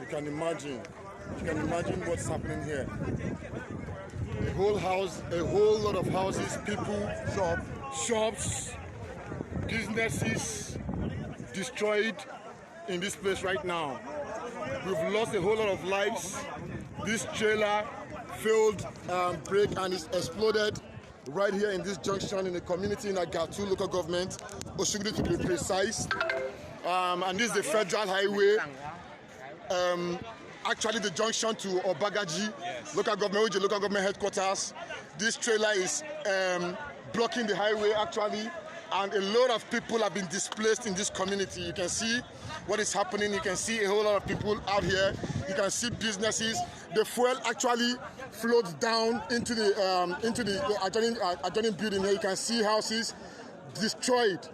can imagine. You can imagine what's happening here. A whole house, a whole lot of houses, people, shops, businesses destroyed in this place right now. We've lost a whole lot of lives. This trailer failed brake and it's exploded right here in this junction in the community in Agatu local government, Oshogidi to be precise. And this is the federal highway. Actually the junction to Obagaji local government, which is the local government headquarters. This trailer is blocking the highway actually, and a lot of people have been displaced in this community. You can see what is happening. You can see a whole lot of people out here. You can see businesses. The fuel actually floats down into the adjoining building here. You can see houses destroyed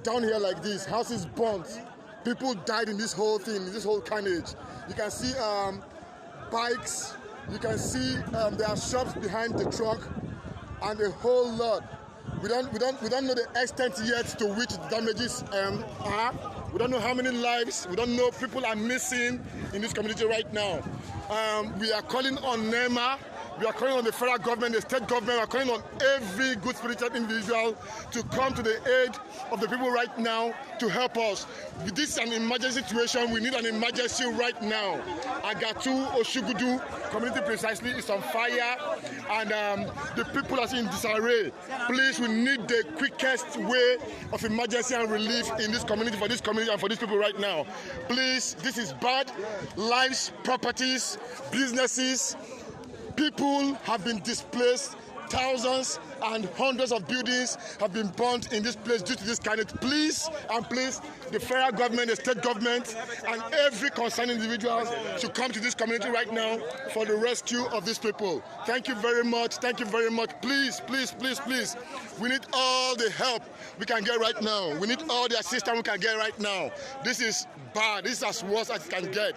down here like this. Houses burnt. People died in this whole thing, in this whole carnage. You can see bikes. You can see there are shops behind the truck, and a whole lot. We don't know the extent yet to which the damages are. We don't know how many lives. We don't know people are missing in this community right now. We are calling on NEMA. We are calling on the federal government, the state government. We are calling on every good spiritual individual to come to the aid of the people right now to help us. This is an emergency situation. We need an emergency right now. Agatu, Oshogidi community precisely is on fire, and the people are in disarray. Please, we need the quickest way of emergency and relief in this community, for this community and for these people right now. Please, this is bad. Lives, properties, businesses, people have been displaced. Thousands and hundreds of buildings have been burnt in this place due to this carnage. Please, and please, the federal government, the state government, and every concerned individual should come to this community right now for the rescue of these people. Thank you very much. Thank you very much. Please, please, please, please. We need all the help we can get right now. We need all the assistance we can get right now. This is bad. This is as worse as it can get.